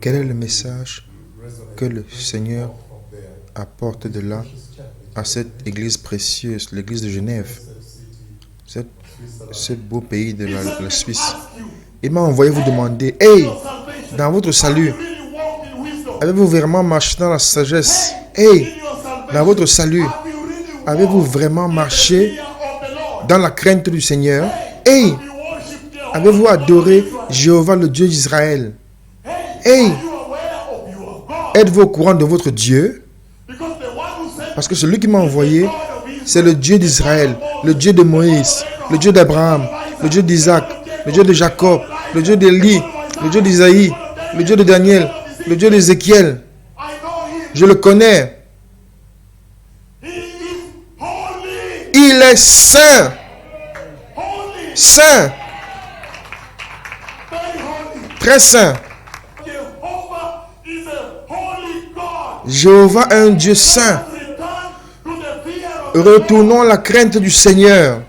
Quel est le message que le Seigneur apporte de là à cette église précieuse, l'église de Genève, ce beau pays de la Suisse? Il m'a envoyé vous demander, hey, dans votre salut, avez-vous vraiment marché dans la sagesse? Hey, dans votre salut, avez-vous vraiment marché dans la crainte du Seigneur? Hey, avez-vous adoré Jéhovah, le Dieu d'Israël? Hey, êtes-vous au courant de votre Dieu? Parce que celui qui m'a envoyé, c'est le Dieu d'Israël, le Dieu de Moïse, le Dieu d'Abraham, le Dieu d'Isaac, le Dieu de Jacob, le Dieu d'Élie, le Dieu d'Isaïe, le Dieu de Daniel, le Dieu d'Ézéchiel. Je le connais. Il est saint. Saint. Très saint. Jéhovah est un Dieu saint. Retournons à la crainte du Seigneur.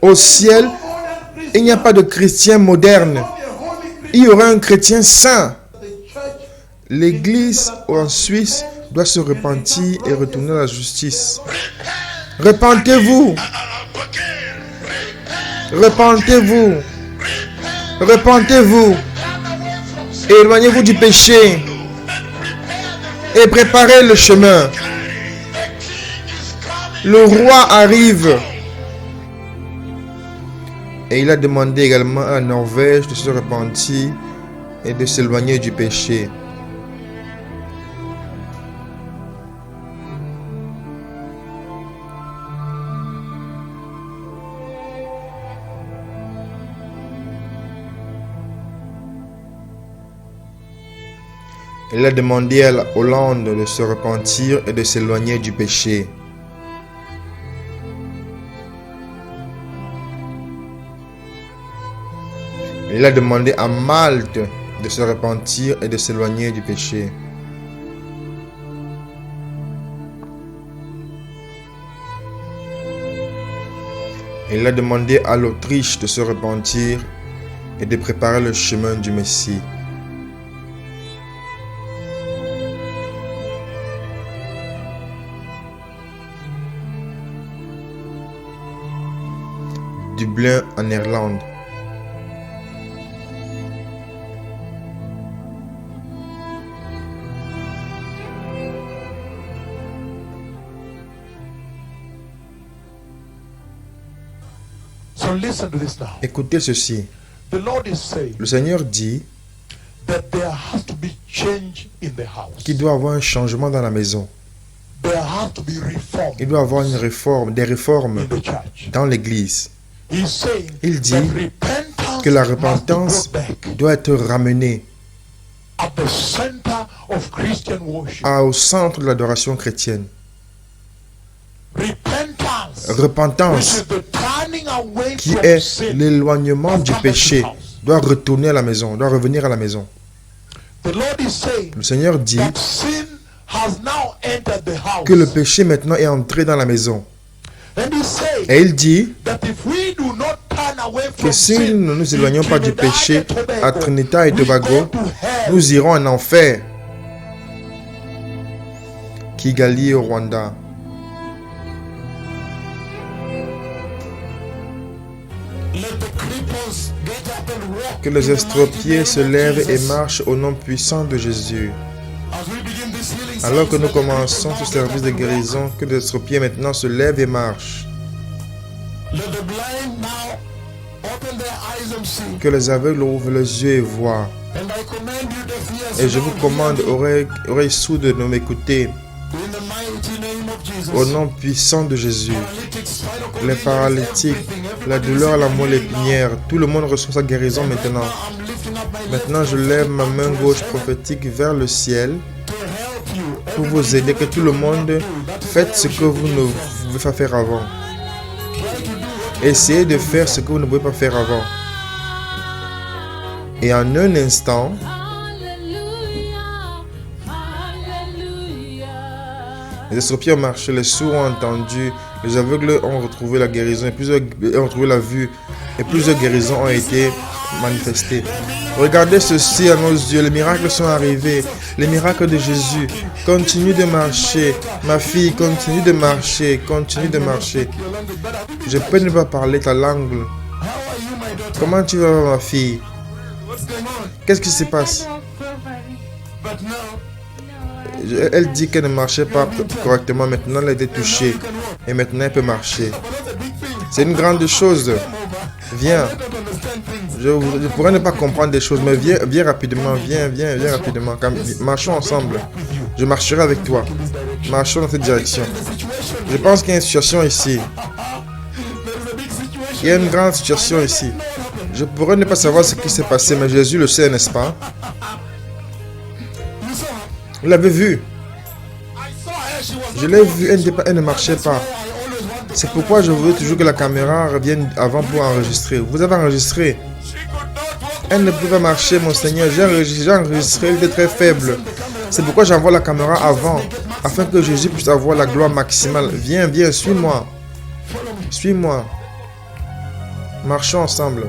Au ciel, il n'y a pas de chrétien moderne. Il y aura un chrétien saint. L'Église en Suisse doit se repentir et retourner à la justice. Repentez-vous. Repentez-vous. Repentez-vous. Éloignez-vous du péché. Et préparez le chemin. Le roi arrive. Et il a demandé également à la Norvège de se repentir et de s'éloigner du péché. Il a demandé à la Hollande de se repentir et de s'éloigner du péché. Il a demandé à Malte de se repentir et de s'éloigner du péché. Il a demandé à l'Autriche de se repentir et de préparer le chemin du Messie. Dublin en Irlande. Écoutez ceci. Le Seigneur dit qu'il doit y avoir un changement dans la maison. Il doit y avoir une réforme, des réformes dans l'Église. Il dit que la repentance doit être ramenée au centre de l'adoration chrétienne. Repentance, qui est l'éloignement du péché, doit retourner à la maison, doit revenir à la maison. Le Seigneur dit que le péché maintenant est entré dans la maison. Et il dit que si nous ne nous éloignons pas du péché à Trinidad et Tobago, nous irons en enfer. Kigali au Rwanda. Que les estropiés se lèvent et marchent au nom puissant de Jésus. Alors que nous commençons ce service de guérison, que les estropiés maintenant se lèvent et marchent. Que les aveugles ouvrent les yeux et voient. Et je vous commande, oreilles sourdes, de m'écouter. Au nom puissant de Jésus. Les paralytiques, la douleur à la moelle épinière, tout le monde reçoit sa guérison maintenant. Maintenant, je lève ma main gauche prophétique vers le ciel pour vous aider, que tout le monde faites ce que vous ne pouvez pas faire avant. Essayez de faire ce que vous ne pouvez pas faire avant. Et en un instant, les estropiés ont marché, les sourds ont entendu, les aveugles ont retrouvé la guérison, et plusieurs ont retrouvé la vue, et plusieurs guérisons ont été manifestées. Regardez ceci à nos yeux. Les miracles sont arrivés. Les miracles de Jésus. Continue de marcher. Ma fille, continue de marcher. Continue de marcher. Je peux ne pas parler ta langue. Comment tu vas, ma fille? Qu'est-ce qui se passe? Elle dit qu'elle ne marchait pas correctement. Maintenant, elle a été touchée. Et maintenant, elle peut marcher. C'est une grande chose. Viens. Je pourrais ne pas comprendre des choses, mais viens rapidement. Viens rapidement. Marchons ensemble. Je marcherai avec toi. Marchons dans cette direction. Je pense qu'il y a une situation ici. Il y a une grande situation ici. Je pourrais ne pas savoir ce qui s'est passé, mais Jésus le sait, n'est-ce pas? Vous l'avez vu? Je l'ai vue, elle ne marchait pas. C'est pourquoi je veux toujours que la caméra revienne avant pour enregistrer. Vous avez enregistré. Elle ne pouvait pas marcher, mon Seigneur. J'ai enregistré, elle était très faible. C'est pourquoi j'envoie la caméra avant, afin que Jésus puisse avoir la gloire maximale. Viens, suis-moi. Suis-moi. Marchons ensemble.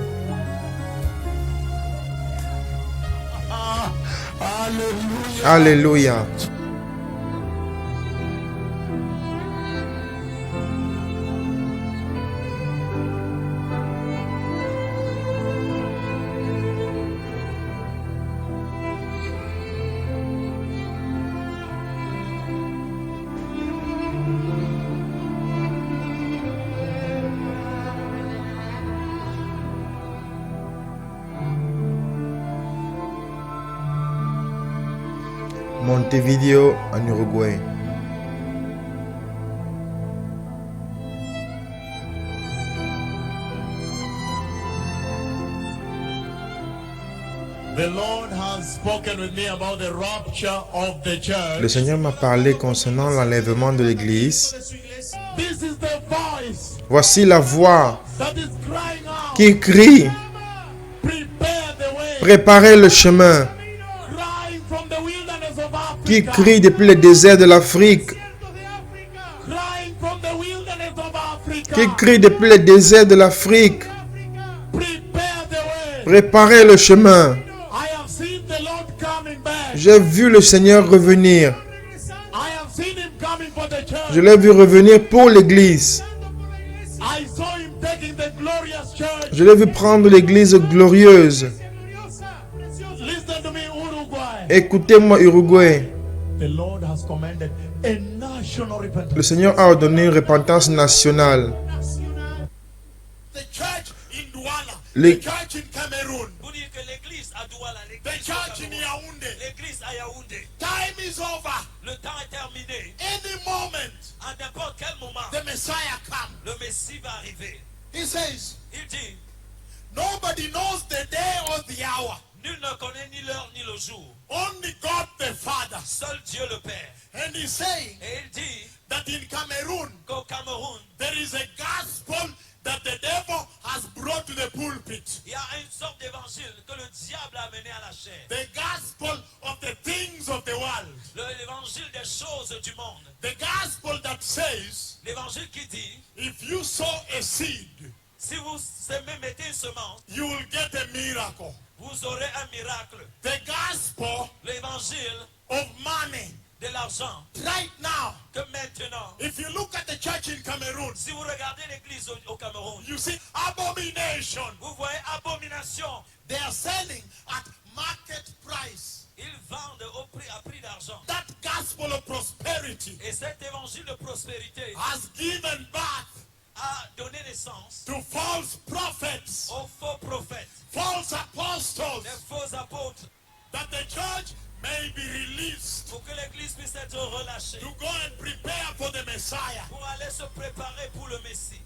Alléluia. Montevideo en Uruguay. Le Seigneur m'a parlé concernant l'enlèvement de l'Église. Voici la voix qui crie: préparez le chemin. Qui crie depuis le désert de l'Afrique. Qui crie depuis le désert de l'Afrique. Préparez le chemin. J'ai vu le Seigneur revenir. Je l'ai vu revenir pour l'Église. Je l'ai vu prendre l'Église glorieuse. Écoutez-moi, Uruguay. Le Seigneur a ordonné une repentance nationale. L'église à Douala, l'église à Yaoundé. Le temps est terminé. À n'importe quel moment, le Messie va arriver. Il dit, nobody knows the day or the hour. Nul ne connaît ni l'heure ni le jour. Only God the Father. Seul Dieu le Père. And he's saying, et il dit that in Cameroon, qu'au Cameroun, there is a gospel that the devil has brought to the pulpit. Il y a une sorte d'évangile que le diable a amené à la chair. The gospel of the things of the world. L'évangile des choses du monde. The gospel that says, l'évangile qui dit, if you sow a seed, si vous mettez une semence, you will get a miracle. Vous aurez un miracle. The gospel, l'évangile of money, de l'argent. Right now, que maintenant, if you look at the church in Cameroon, si vous regardez l'église au Cameroun, you see abomination. Vous voyez abomination. They are selling at market price. Ils vendent à prix d'argent. That gospel of prosperity, et cet évangile de prospérité, has given birth, a donné naissance, to false prophets, aux faux prophètes, false apostles, des faux apôtres, that the church may be released, pour que l'église puisse être relâchée, to go and prepare for the Messiah, pour aller se préparer pour le Messie.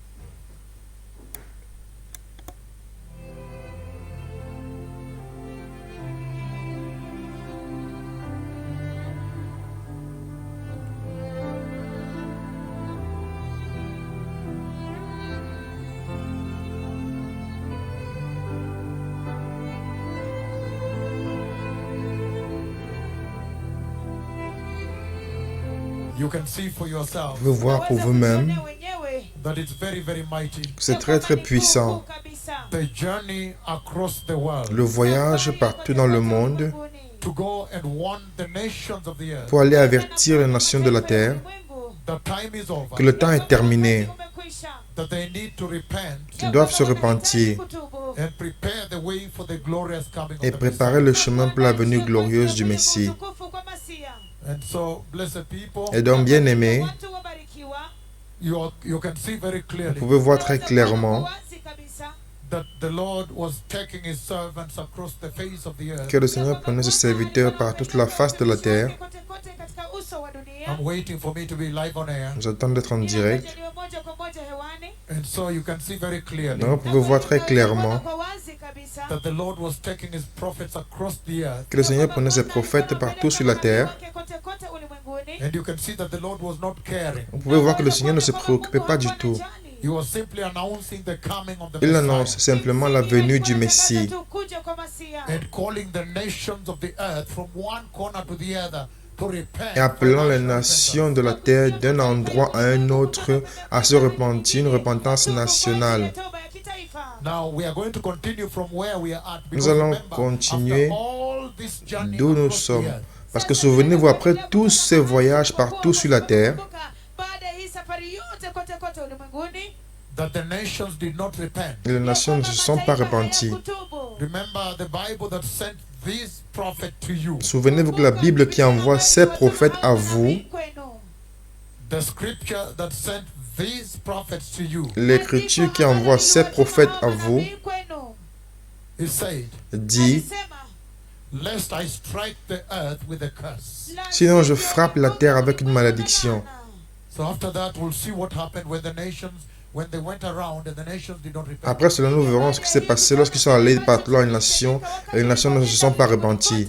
You can see for yourself. Vous pouvez voir pour vous-même That it's very, very mighty. que c'est très très puissant. the journey across the world le voyage partout dans le monde to go and warn the nations of the earth pour aller avertir les nations de la terre that time is over, que le temps est terminé, that they need to repent qu'ils doivent se repentir and prepare the way for the glorious coming et of the préparer Messiah. le chemin pour la venue glorieuse du Messie. And so, blessed people, Et donc, bien aimés, you can see very vous clearly pouvez voir très clairement that the Lord was taking his servants across the face of the earth. que le Seigneur prenait ses serviteurs par toute la face de la terre. I'm waiting for me to be live on air. Nous attendons d'être en direct. And so you can see very clearly Donc, vous pouvez voir très clairement that the Lord was taking his prophets across the earth. que le Seigneur prenait ses prophètes partout sur la terre. And you can see that the Lord was not caring. Vous pouvez voir que le Seigneur ne se préoccupait pas du tout. He was simply announcing the coming of the Il Messiah annonce simplement la venue du Messie and calling the nations of the earth from one corner to the other to repent. et appelant les nations de la terre d'un endroit à un autre à se repentir, une repentance nationale. Now we are going to continue from where we are at. Nous allons Remember, continuer after all this journey d'où nous across the sommes. earth, Parce que souvenez-vous, après tous ces voyages partout sur la terre, that the nations did not repent. les nations ne se sont pas repenties. Remember the Bible that sent these prophets to you. Souvenez-vous que la Bible qui envoie ses prophètes à vous, The scripture that sent these prophets to you. l'écriture qui envoie ses prophètes à vous, He said, dit, lest I strike the earth with a curse. sinon je frappe la terre avec une malédiction. So after that, we'll see what happened when the nations, when they went around and the nations did not repent. Après cela, nous verrons ce qui s'est passé lorsqu'ils sont allés partout dans les nations et les nations ne se sont pas repenties.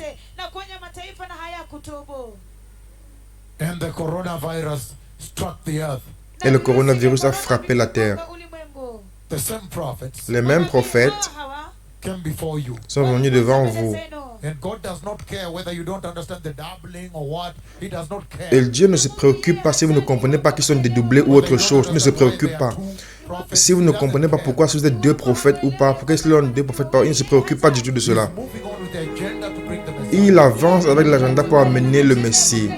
And the coronavirus struck the earth. Et le coronavirus a frappé la terre. The same prophets Les mêmes prophètes came before you. sont venus devant vous. And God does not care whether you don't understand the doubling or what. He does not care. Et Dieu ne se préoccupe pas si vous ne comprenez pas qu'ils sont dédoublés ou autre chose. Il ne se préoccupe pas. Si vous ne comprenez pas pourquoi si vous êtes deux prophètes ou pas, pourquoi ils sont deux prophètes pas, il ne se préoccupe pas du tout de cela. Moving on with the agenda to bring the Messiah. Il avance avec l'agenda pour amener le Messie.